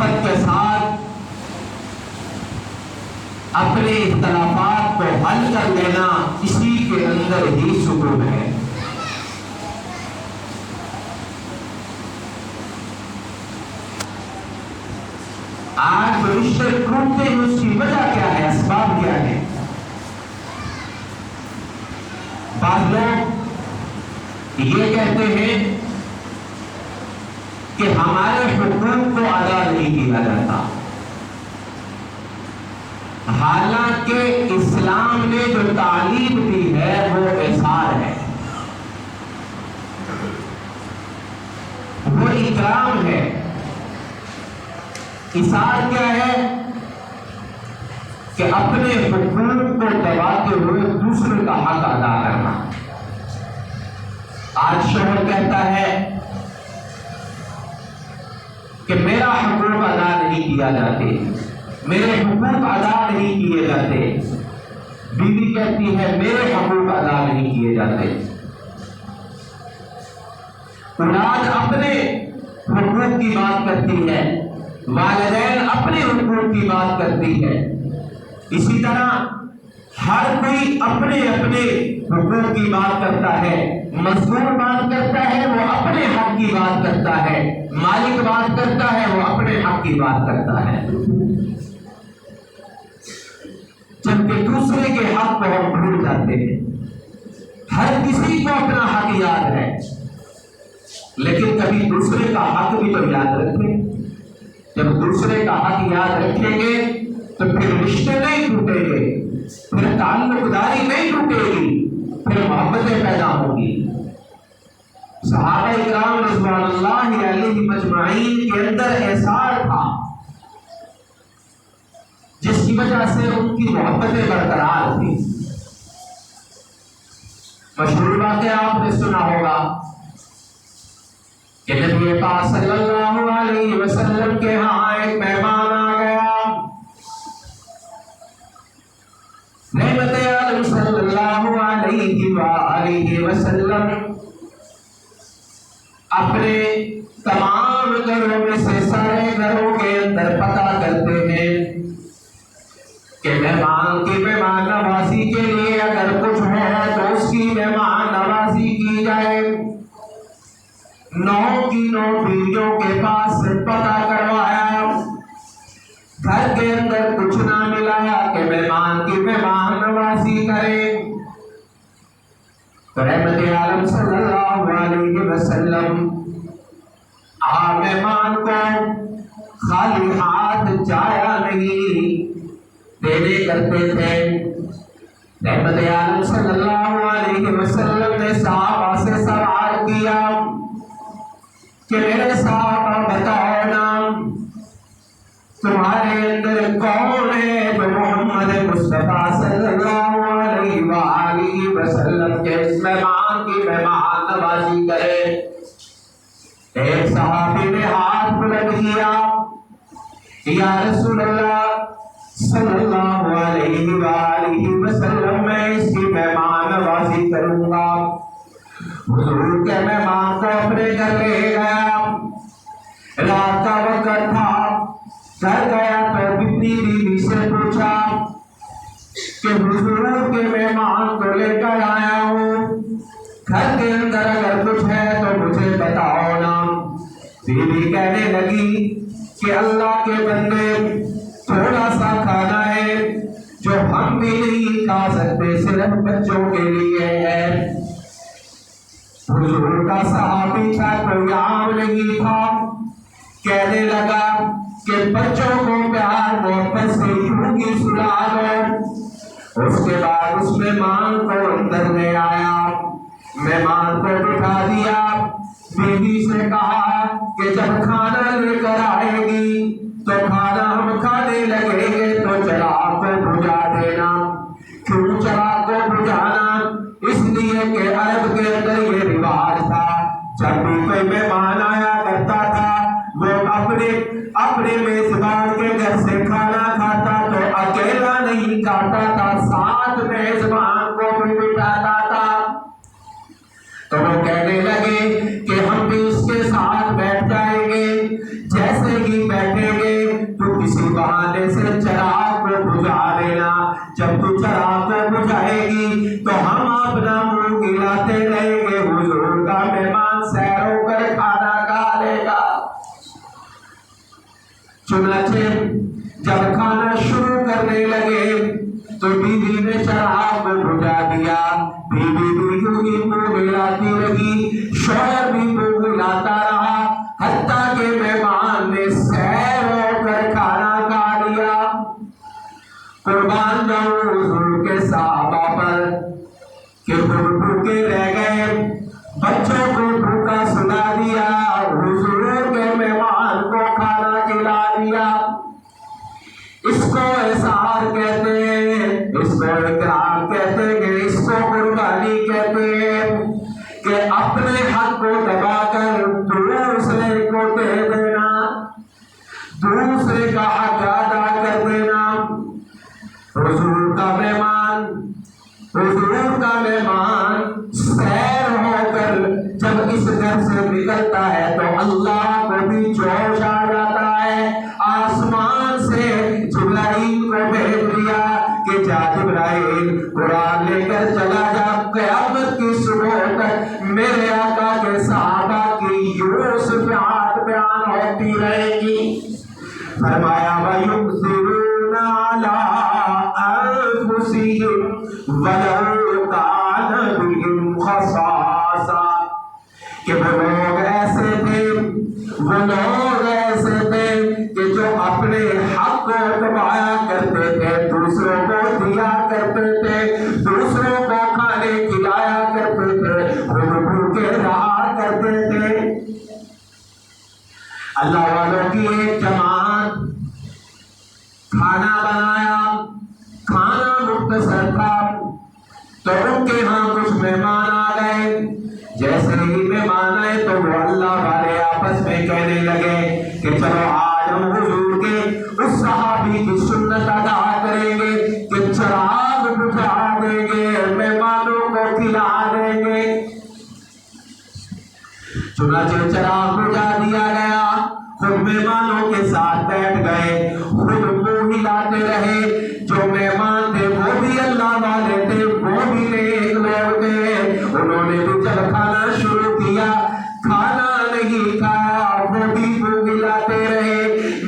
محبت کے ساتھ اپنے اختلافات کو حل کر لینا، اسی کے اندر ہی سکون ہے۔ آج جو رشتے ٹوٹتے ہیں اس کی وجہ کیا ہے، اسباب کیا ہے؟ بعض لوگ یہ کہتے ہیں کہ ہمارے حقوق کو ادا نہیں کیا جاتا، حالانکہ اسلام نے جو تعلیم دی ہے وہ احسان ہے، وہ اکرام ہے۔ احسان کیا ہے؟ کہ اپنے حقوق کو دباتے ہوئے دوسرے کا حق ادا کرنا۔ آج شوہر کہتا ہے کہ میرا حقوق ادا نہیں کیا جاتے، میرے حقوق ادا نہیں کیے جاتے۔ بیوی کہتی ہے میرے حقوق ادا نہیں کیے جاتے۔ اولاد اپنے حقوق کی بات کرتی ہے، والدین اپنے حقوق کی بات کرتی ہے، اسی طرح ہر کوئی اپنے اپنے حقوق کی بات کرتا ہے۔ مظلوم بات کرتا ہے وہ اپنے حق کی بات کرتا ہے، مالک بات کرتا ہے وہ اپنے حق کی بات کرتا ہے، جبکہ دوسرے کے حق کو ہم بھول جاتے ہیں۔ ہر کسی کو اپنا حق یاد ہے، لیکن کبھی دوسرے کا حق بھی تو یاد رکھیں۔ جب دوسرے کا حق یاد رکھیں گے تو پھر رشتے نہیں ٹوٹیں گے، پھر تعلق داری نہیں ٹوٹے گی، پھر محبتیں پیدا ہوں گی۔ صحابہ اکرام رضوان اللہ علیہ مجمعین کے اندر احسان تھا جس کی وجہ سے ان کی محبتیں برقرار تھیں۔ مشہور واقعہ آپ نے سنا ہوگا کہ نبی پاک صلی اللہ علیہ وسلم کے ہاں ایک مہمان آ گیا۔ رحمت عالم صلی اللہ علیہ وآلہ وسلم اپنے تمام گھروں میں سے سارے گھروں کے اندر پتہ کرتے ہیں کہ مہمان کی مہمان نوازی کے لیے اگر کچھ ہے تو اس کی مہمان نوازی کی جائے۔ 9 کی 9 بیویوں کے پاس سے پتہ کروایا، گھر کے اندر کچھ نہ ملا کہ مہمان کی مہمان نوازی کرے۔ رحمت عالم صلی اللہ علیہ وسلم آپ مہمان کو خالی ہاتھ جایا نہیں دینے کرتے تھے۔ رحمت عالم صلی اللہ علیہ وسلم نے صحابہ سے سوال کیا کہ میرے صحابہ بتاؤ نا، تمہارے اندر کون ہے جو محمد مصطفیٰ صلی اللہ علیہ وآلہ وسلم کے اس مہمان کی مہمان نوازی کرے؟ ایک صحابی نے ہاتھ بلند کیا، یا رسول اللہ صلی اللہ علیہ وآلہ وسلم میں اس کی مہمان نوازی کروں گا۔ حضور کے مہمان کو اپنے گھر لے گیا، رات کا وقت تھا، گھر گیا تو بی بی سے پوچھا کہ حضور کے مہمان کو لے کر آیا ہوں، گھر کے اندر اگر کچھ ہے تو مجھے بتاؤ نا۔ بی بی کہنے لگی کہ اللہ کے بندے تھوڑا سا کھانا ہے جو ہم بھی نہیں کھا سکتے، صرف بچوں کے لیے ہے۔ حضور کا صحابی تھا، کوئی عام نہیں تھا، کہنے لگا کہ بچوں کو پیار محبت سے یوں ہی سلا دو۔ اس کے بعد اس مہمان کو اندر لے آیا، مہمان کو بٹھا دیا، بیوی سے کہا کہ جب کھانا لے کر آئے گی تو کھانا ہم کھانے لگیں گے تو چراغ کو بجھا دینا۔ کیوں چراغ کو بجھانا؟ اس لیے کہ عرب کے اندر یہ رواج تھا، جب بھی کوئی مہمان آیا کرتا تھا وہ اپنے میزبان کے گھر سے کھانا کھاتا تو اکیلا نہیں کھاتا تھا، ساتھ میزبان کو بھی بٹھاتا تھا۔ تو وہ کہنے لگے کہ ہم بھی اس کے ساتھ بیٹھ جائیں گے۔ جیسے ہی بیٹھیں گے جانے سے چراغ کو بجھا دینا. جب تو چراغ کو بجھائے گی تو ہم اپنا منہ ہلاتے رہیں گے. حضور کا مہمان سیر ہو کر کھانا کھا لے گا. چنانچہ جب کھانا شروع کرنے لگے تو بیوی نے چراغ کو بجھا دیا. بیوی بھی منہ ہلاتی رہی, شوہر بھی منہ ہلاتا رہا, حتیٰ کہ مہمان نے سیر ہو کر کھانا کھا لیا. قربان جاؤں حضور کے صحابہ پر کہ خود بھوکے رہ گئے, بچوں کو بھوکا سلا دیا, حضور کے مہمان کو کھانا کھلا دیا. اس کو احسان کہتے ہیں, اس کو اکرام کہتے ہیں, اس کو قربانی کہتے ہیں کہ اپنے حق کو دبا کر دوسرے کو دے دینا, دوسرے کا حق ادا کر دینا. حضور کا مہمان, حضور کا مہمان سیر ہو کر جب اس گھر سے نکلتا ہے تو اللہ کو بھی جوش آ جاتا ہے. آسمان سے جبرائیل کو بھیج دیا کہ جا جبرائیل قرآن لے کر چلا جا, قیامت کی صبح تک میرے آقا کے صحابہ کی یوں صفات بیان ہوتی رہے گی. فرمایا وَيُؤْثِرُونَ عَلَىٰ أَنفُسِهِمْ وَلَوْ كَانَ بِهِمْ خَصَاصَةٌ, کہ وہ لوگ ایسے تھے, وہ لوگ ایسے تھے کہ جو اپنے حق کو دبایا کرتے تھے, دوسروں کو دیا کرتے تھے, دوسروں کو کھانے کھلایا کرتے تھے, خود بھوکے رہا کرتے تھے. اللہ والوں کی ایک جماعت کھانا بنایا, کھانا مختصر تھا, تو ان کے ہاں کچھ مہمان آ گئے. جیسے ہی مہمان آئے تو وہ اللہ والے آپس میں کہنے لگے کہ چلو آج ہم حضور کے اس صحابی کی سنت ادا کریں گے کہ چراغ بجھا دیں گے, مہمانوں کو کھلا دیں گے. چنانچہ چراغ بجھا دیا گیا, خود مہمانوں کے ساتھ بیٹھ گئے, خود منہ ہلاتے رہے. جو مہمان تھے وہ بھی اللہ والے تھے, وہ بھی نیک لوگ تھے. انہوں نے بھی جب کھانا شروع کیا, کھانا نہیں کھایا, وہ بھی منہ ہلاتے رہے.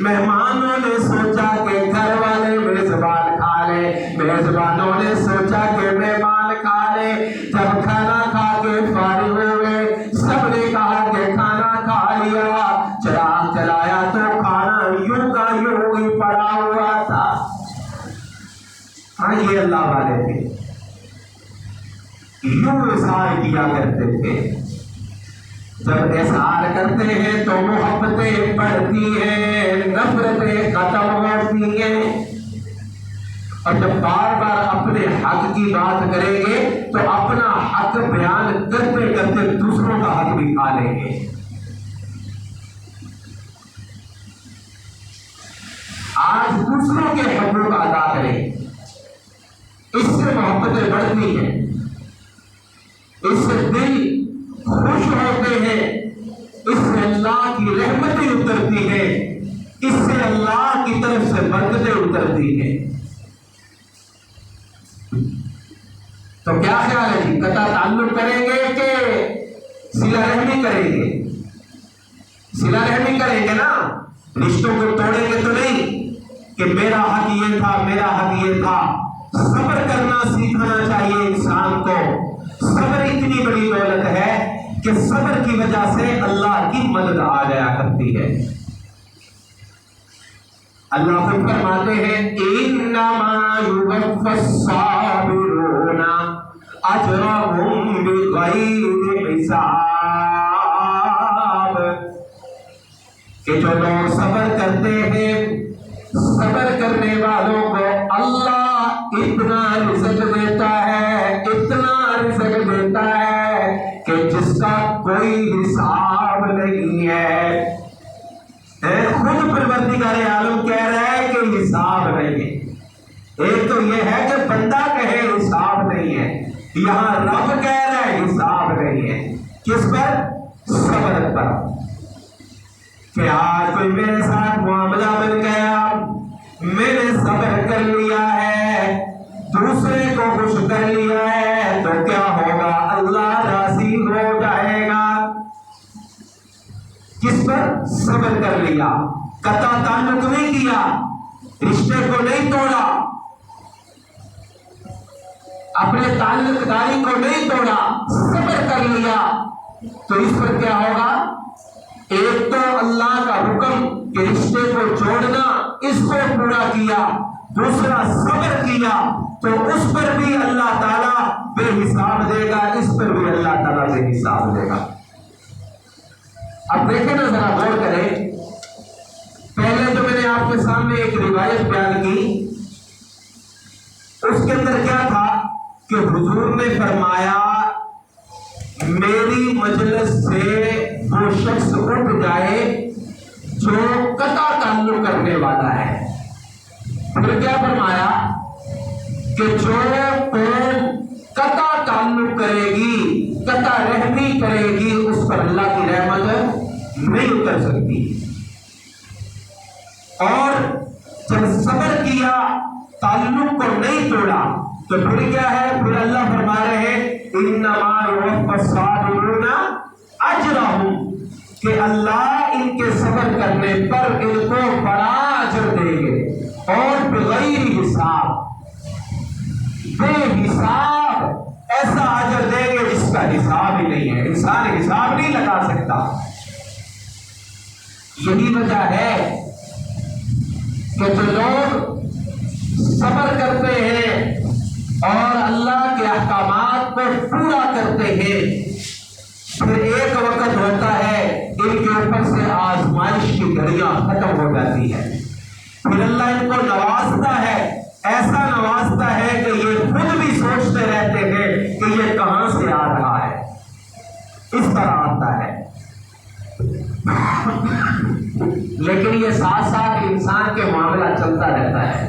مہمانوں نے سوچا کہ گھر والے میزبان کھا لے, میزبانوں نے سوچا کہ مہمان کھا لے. جب کھانا کھا کے فارغ ہوئے, سب نے کہا کہ کھانا کھا لیا. چراغ جلایا تو کھانا یوں کا یوں ہی پڑا ہوا تھا. ہاں یہ اللہ والے تھے, یوں اظہار کیا کرتے تھے. جب اظہار کرتے ہیں تو محبتیں بڑھتی ہیں, نفرتیں ختم ہوتی ہیں. اور جب بار بار اپنے حق کی بات کریں گے تو اپنا حق بیان کرتے کرتے دوسروں کا حق بھی کھا لیں گے. آج دوسروں کے حقوق ادا کریں, اس سے محبتیں بڑھتی ہیں, اس سے دل خوش ہوتے ہیں, اس سے اللہ کی رحمتیں اترتی ہیں, اس سے اللہ کی طرف سے برکتیں اترتی ہیں. تو کیا خیال ہے جی, قطع تعلق کریں گے کہ صلہ رحمی کریں گے؟ صلہ رحمی کریں گے نا, رشتوں کو توڑیں گے تو نہیں کہ میرا حق یہ تھا, میرا حق یہ تھا. صبر کرنا سیکھنا چاہیے انسان کو. صبر اتنی بڑی دولت ہے کہ صبر کی وجہ سے اللہ کی مدد آ جایا کرتی ہے. اللہ خود فرماتے ہیں انما یوفی الصابرون اجرهم بغیر حساب, کہ جو لوگ صبر کرتے ہیں, صبر کرنے والوں کو اللہ اتنا رزق دیتا ہے, اتنا رزق دیتا ہے کہ جس کا کوئی حساب نہیں ہے. خود پروردگار عالم کہہ رہا ہے کہ حساب نہیں ہے. ایک تو یہ ہے کہ بندہ کہے حساب نہیں ہے, یہاں رب کہہ رہا ہے حساب نہیں ہے. کس پر؟ صبر پر. کہ آج کوئی میرے ساتھ معاملہ بن گیا, میں کس پر؟ صبر کر لیا، قطع تعلق نہیں کیا، رشتے کو نہیں توڑا، اپنے تعلق داری کو نہیں توڑا، صبر کر لیا، تو اس پر کیا ہوگا؟ ایک تو اللہ کا حکم کہ رشتے کو جوڑنا، اس کو پورا کیا، دوسرا صبر کیا، تو اس پر بھی اللہ تعالیٰ بے حساب دے گا، اس پر بھی اللہ تعالیٰ بے حساب دے گا۔ اب دیکھیں نا، ذرا غور کریں، پہلے جو میں نے آپ کے سامنے ایک روایت بیان کی، اس کے اندر کیا تھا کہ حضور نے فرمایا میری مجلس سے وہ شخص اٹھ جائے جو قطع تعلق کرنے والا ہے۔ پھر کیا فرمایا کہ جو قوم قطع تعلق کرے گی، قطع رحمی کرے گی، اس پر اللہ کی رحمت نہیں اتر سکتی۔ اور جب صبر کیا، تعلق کو نہیں توڑا، تو پھر کیا ہے؟ پھر اللہ فرما رہے ہیں انما یوفی الصابرون اجرہم، کہ اللہ ان کے صبر کرنے پر ان کو بڑا اجر دیں گے، اور بغیر حساب، بے حساب ایسا اجر دیں گے جس کا حساب ہی نہیں ہے، انسان حساب نہیں لگا سکتا۔ یہی وجہ ہے کہ جو لوگ صبر کرتے ہیں اور اللہ کے احکامات کو پورا کرتے ہیں، پھر ایک وقت ہوتا ہے ان کے اوپر سے آزمائش کی گھڑیاں ختم ہو جاتی ہے، پھر اللہ ان کو نوازتا ہے، ایسا نوازتا ہے کہ یہ خود بھی سوچتے رہتے ہیں کہ یہ کہاں سے آ رہا ہے، اس طرح آتا ہے۔ لیکن یہ ساتھ ساتھ انسان کے معاملہ چلتا رہتا ہے،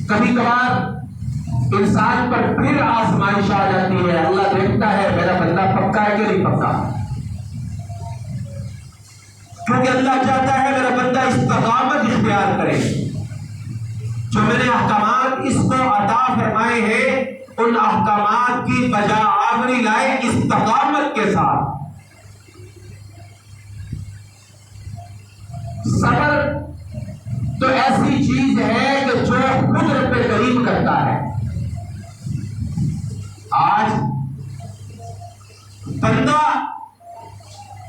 کبھی کبھار انسان پر پھر آزمائش آ جاتی ہے، اللہ دیکھتا ہے میرا بندہ پکا ہے کہ نہیں پکا، کیونکہ اللہ چاہتا ہے میرا بندہ استقامت اختیار کرے، جو میں نے احکامات اس کو عطا فرمائے ہیں ان احکامات کی بجا آوری لائے استقامت کے ساتھ۔ صبر تو ایسی چیز ہے کہ جو خود رب کریم کرتا ہے۔ آج بندہ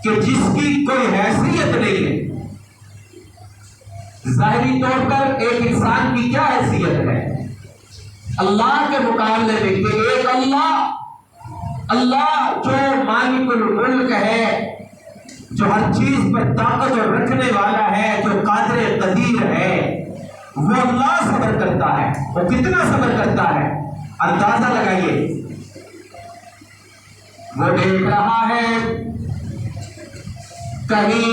کہ جس کی کوئی حیثیت نہیں ہے، ظاہری طور پر ایک انسان کی کیا حیثیت ہے اللہ کے مقابلے میں، کہ ایک اللہ جو مالک الملک ہے، جو ہر چیز پر طاقت اور رکھنے والا ہے، جو قادر قدیر ہے، وہ اللہ صبر کرتا ہے۔ وہ کتنا صبر کرتا ہے اندازہ لگائیے۔ وہ دیکھ رہا ہے کہیں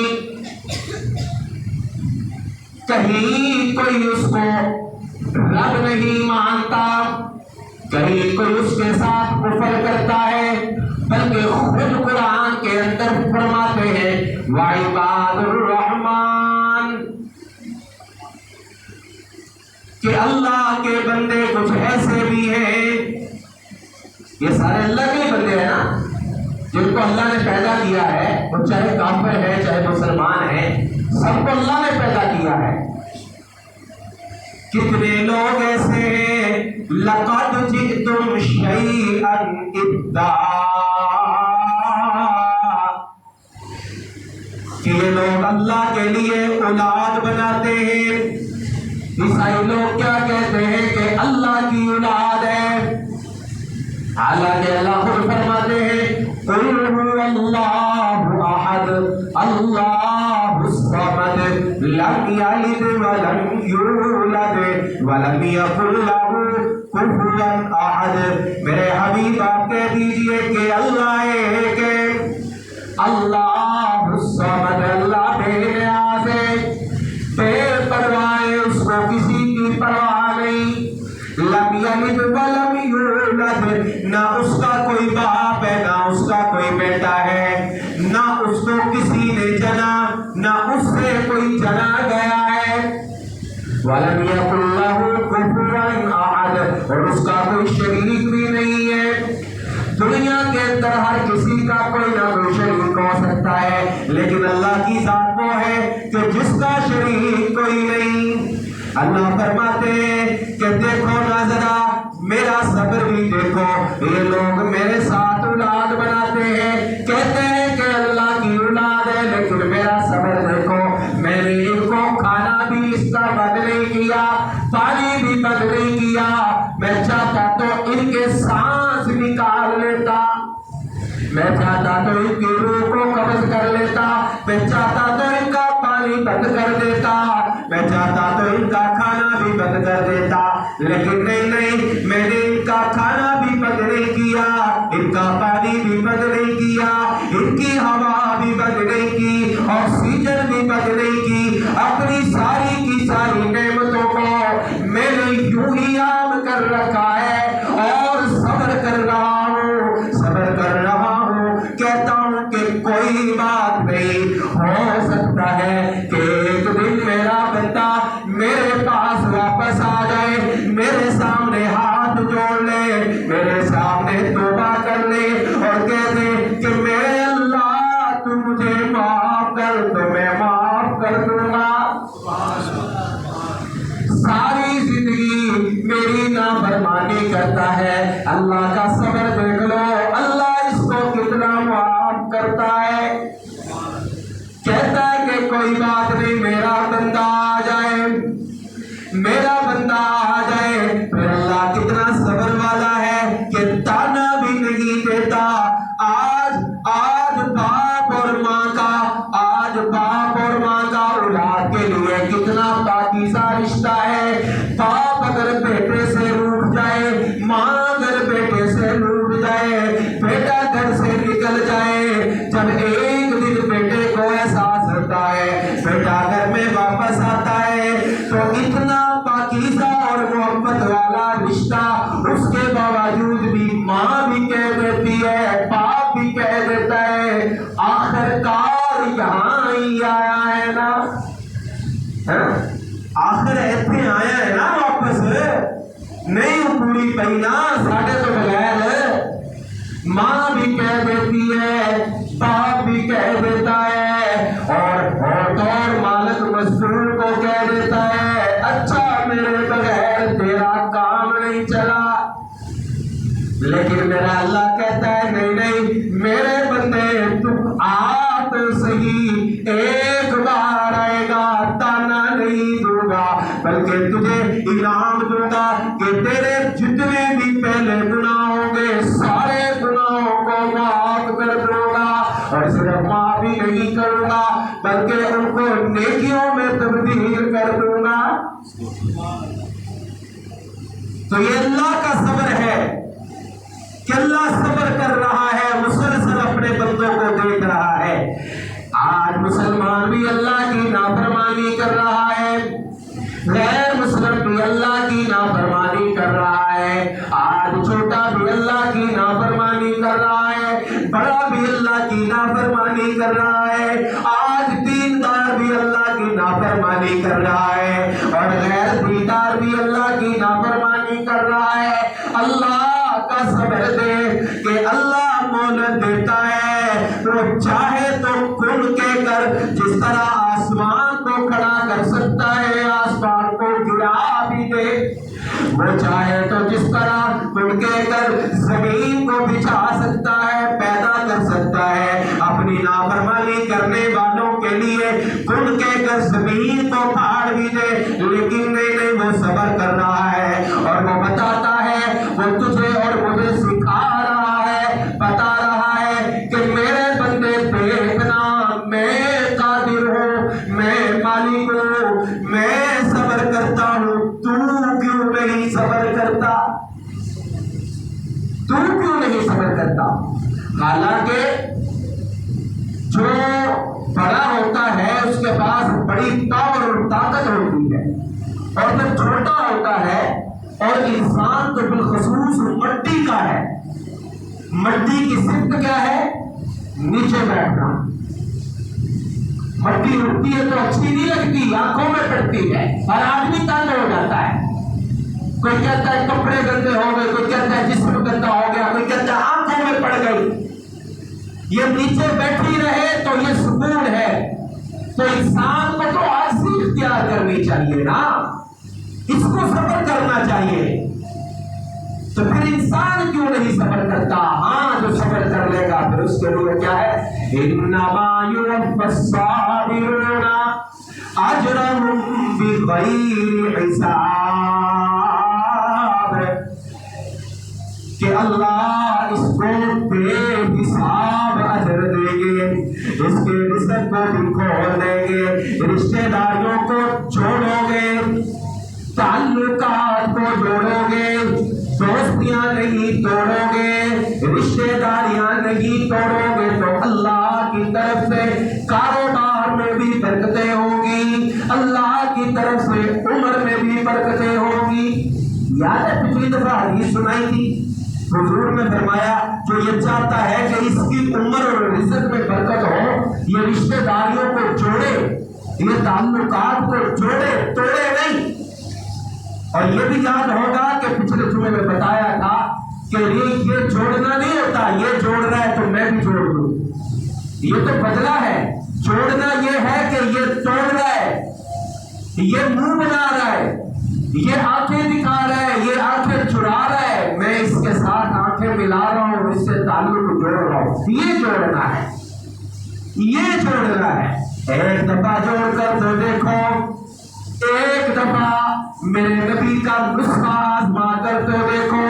کوئی اس کو رب نہیں مانتا، کہیں کوئی اس کے ساتھ کفر کرتا ہے، بلکہ خود قرآن کے اندر فرماتے ہیں وَعِبَادُ الرَّحْمَنِ، کہ اللہ کے بندے کچھ ایسے بھی ہیں، یہ سارے اللہ کے بندے ہیں نا، جن کو اللہ نے پیدا کیا ہے، وہ چاہے کافر ہے چاہے مسلمان ہے، سب کو اللہ نے پیدا کیا ہے۔ کتنے لوگ ایسے ہیں لَقَدْ جِئْتُمْ شَيْئًا إِدًّا، کہ یہ لوگ اللہ کے لیے اولاد بناتے ہیں۔ عیسائی لوگ کیا کہتے ہیں کہ اللہ کی اولاد ہے، حالانکہ اللہ خود فرماتے ہیں قُلْ هُوَ اللَّهُ أَحَدٌ اللَّهُ الصَّمَدُ لَمْ يَلِدْ وَلَمْ يُولَدْ وَلَمْ يَكُنْ لَهُ كُفُوًا أَحَدٌ۔ میرے حبیب آپ کہہ دیجئے کہ اللہ ایک ہے، اللہ الصمد، اللہ بے نیاز ہے، بے پرواہ ہے، اس کو کسی کی پرواہ نہیں۔ لم یلد ولم یولد، نہ اس کا کوئی باپ ہے نہ اس کا کوئی بیٹا ہے، نہ اس کو کسی نے جنا نہ اس سے کوئی جنا گیا ہے۔ ولم یکن لہ کفوا احد، اور اس کا کوئی شریک بھی نہیں ہے۔ دنیا کے اندر ہر کسی کا کوئی نہ کوئی شریک ہو سکتا سکتا ہے، لیکن اللہ کی ذات وہ ہے کہ جس کا شریک کوئی نہیں۔ اللہ فرماتے ہیں کہ دیکھو نا ذرا میرا صبر بھی دیکھو، یہ لوگ میرے ساتھ اولاد بناتے ہیں، کہتے ہیں کہ اللہ کی اولاد ہے، لیکن میرا صبر دیکھو، میں نے ان کو کھانا بھی اس کا بند نہیں کیا، پانی بھی بند نہیں کیا، میں چاہتا تو ان کے سانس نکال لیتا، میں چاہتا تو ان کی روح کو قبض کر لیتا، میں چاہتا تو ان کا پانی بند کر دیتا، میں چاہتا تو ان کا کھانا بھی بند کر دیتا، لیکن نہیں، میں نے ان کا کھانا بھی بند نہیں کیا، ان کا پانی بھی بند نہیں کیا، ان کی ہوا بھی بند نہیں کی، آکسیجن بھی بند نہیں کی، اپنی ساری کی ساری نعمتوں کو میں نے یوں ہی عام کر رکھا ہے اور صبر کر رہا ہوں، صبر کر رہا ہوں، کہتا ہوں کہ کوئی بات نہیں، ہو سکتا ہے کہ ایک دن میرا بندہ میرے پاس واپس آ جائے، میرے سامنے ہاتھ جوڑ لے، میرے سامنے توبہ کر لے اور کہہ دے کہ میرے اللہ تو مجھے معاف کر، تو میں معاف کر دوں گا۔ ساری زندگی میری نافرمانی کرتا ہے، اللہ کا صبر دیکھ لو، اللہ اس کو کتنا معاف کرتا ہے، کہتا ہے کہ کوئی بات نہیں، میرا بندہ آ جائے، میرا بندہ آ جائے، پھر اللہ کتنا صبر والا ہے کہ تانا بھی نہیں دیتا۔ آج باپ اور ماں کا اولاد کے لیے کتنا پاکیزہ رشتہ ہے، باپ اگر بیٹے سے روٹھ جائے، ماں اگر بیٹے سے روٹھ جائے، بیٹا گھر سے نکل جائے، جب ایک دن بیٹے کو احساس ہوتا ہے بیٹا گھر میں واپس آتا ہے تو اتنا پاکیزہ اور محبت والا رشتہ، اس کے باوجود بھی ماں بھی کہہ دیتی ہے، باپ بھی کہہ دیتا ہے، آخر کار یہاں ہی آیا ہے نا، آخر ایتھے آیا ہے نا واپس، نہیں پوری پئی نا ساڈے تو بغیر۔ ماں بھی کہہ دیتی ہے، باپ بھی کہہ دیتا ہے، اور مالک مزدور کو کہہ دیتا ہے، اچھا میرے بغیر تیرا کام نہیں چلا، لیکن میرا اللہ کہتا ہے نہیں، میرے بندے تم آ تو صحیح، ایک بار آئے گا، تانا نہیں دوں گا، بلکہ تجھے انعام دوں گا کہ تیرے جتنے بھی پہلے گناہ ہوں گے سارے گناہوں کو معاف کر دوں گا، اور صرف معاف بھی نہیں کروں گا بلکہ ان کو نیکیوں میں تبدیل کر دوں گا۔ تو یہ اللہ کا صبر ہے کہ اللہ صبر کر رہا ہے، مسلسل اپنے بندوں کو دیکھ رہا ہے۔ آج مسلمان بھی اللہ کی نافرمانی کر رہا ہے، غیر مسلم بھی اللہ کی نافرمانی کر رہا ہے، آج چھوٹا بھی اللہ کی نافرمانی کر رہا ہے، بڑا بھی اللہ کی نافرمانی کر رہا ہے، آج دیندار بھی اللہ کی نافرمانی کر رہا ہے اور غیر دیندار بھی اللہ کی نافرمانی کر رہا ہے۔ اللہ کا صبر دے کہ اللہ مہلت دیتا ہے، وہ چاہے تو کن کے کر، جس طرح آسمان کو کھڑا کر سکتا ہے آسمان کو گرا بھی دے، وہ چاہے تو جس طرح کن کے کر زمین کو بچھا سکتا ہے، پیدا کر سکتا ہے، اپنی نافرمانی کرنے والوں کے لیے کن کے کر زمین کو پھاڑ بھی دے، لیکن نہیں، وہ صبر کر رہا ہے اور وہ بتاتا ہے، وہ تجھے اور مجھے سکھا رہا ہے، بتا رہا ہے کہ میرے بندے دیکھنا، میں قادر ہوں، میں مالک ہوں، میں صبر کرتا ہوں، تو کیوں نہیں صبر کرتا، تو کیوں نہیں صبر کرتا؟ حالانکہ جو بڑا ہوتا ہے اس کے پاس بڑی پاور اور طاقت ہوتی ہے، اور جو چھوٹا ہوتا ہے، اور انسان تو بالخصوص مٹی کا ہے، مٹی کی صفت کیا ہے؟ نیچے بیٹھنا۔ مٹی اڑتی ہے تو اچھی نہیں لگتی، آنکھوں میں پڑتی ہے اور آدمی تنگ ہو جاتا ہے، کوئی کہتا ہے کپڑے گندے ہو گئے، کوئی کہتا ہے جسم گندا ہو گیا، کوئی کہتا ہے آنکھوں میں پڑ گئی۔ یہ نیچے بیٹھی رہے تو تو انسان کو تو عاجزی اختیار کرنی چاہیے نا، اس کو صبر کرنا چاہیے. تو پھر انسان کیوں نہیں صبر کرتا؟ ہاں جو صبر کر لے گا پھر اس کے لیے کیا ہے؟ انما یوفی الصابرون اجرهم بغیر حساب، کہ اللہ اس کو بے حساب اجر دیں گے، اس کے رزق کو بھی کھول دیں گے، رشتہ داریوں کو جوڑو گے، تعلقات کو جوڑو گے، دوستیاں نہیں توڑو گے، رشتہ داریاں نہیں توڑو گے، تو اللہ کی طرف سے کاروبار میں بھی برکتیں ہوں گی، اللہ کی طرف سے عمر میں بھی برکتیں ہوں گی. یاد ہے پچھلی دفعہ حدیث سنائی تھی، حضور نے فرمایا جو یہ چاہتا ہے کہ اس کی عمر اور رزق میں برکت ہو، یہ رشتہ داریوں کو جوڑے، یہ تعلقات کو جوڑے، توڑے نہیں. اور یہ بھی یاد ہوگا کہ پچھلے جمعے میں بتایا تھا کہ یہ جوڑنا نہیں ہوتا، یہ جوڑ رہا ہے تو میں بھی جوڑ دوں، یہ تو بدلہ ہے. جوڑنا یہ ہے کہ یہ توڑ رہا ہے، یہ منہ بنا رہا ہے، یہ آنکھیں دکھا رہا ہے، یہ آنکھیں چرا رہا ہے، میں اس کے ساتھ آنکھیں ملا رہا ہوں، اس سے تعلق جوڑ رہا ہوں. یہ جوڑنا ہے، یہ جوڑنا ہے. ایک دفعہ جوڑ کر تو دیکھو، ایک دفعہ میرے نبی کا نسخہ آزما کر تو دیکھو.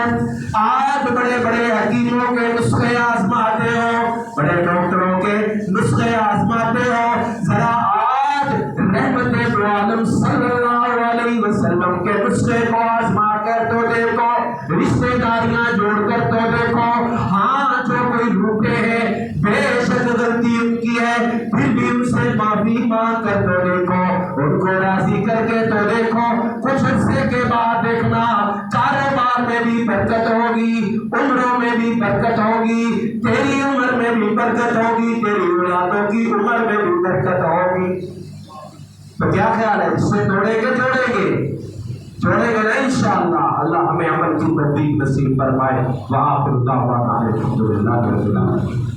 آج بڑے بڑے حکیموں کے نسخے آزماتے ہو، بڑے ڈاکٹروں کے نسخے آزماتے ہو، ذرا آج رحمت دو عالم صلی اللہ علیہ وسلم کے نسخے کو آزما کر تو دیکھو، رشتہ داریاں جوڑ کر تو دیکھو. ہاں جو کوئی روٹے ہیں، بے شک غلطی ان کی ہے، پھر بھی ان سے معافی مانگ کر تو دیکھو، ان کو راضی کر کے تو دیکھو. کچھ عرصے کے بعد دیکھنا کاروبار میں بھی برکت ہوگی، عمروں میں بھی برکت ہوگی، تیری عمر میں بھی برکت ہوگی، تیری اولادوں کی عمر میں بھی برکت ہوگی. تو کیا خیال ہے، اس سے توڑیں گے جوڑیں گے نا انشاءاللہ. اللہ ہمیں عمل کی توفیق نصیب فرمائے. وآخر دعوانا الحمدللہ رب العالمین.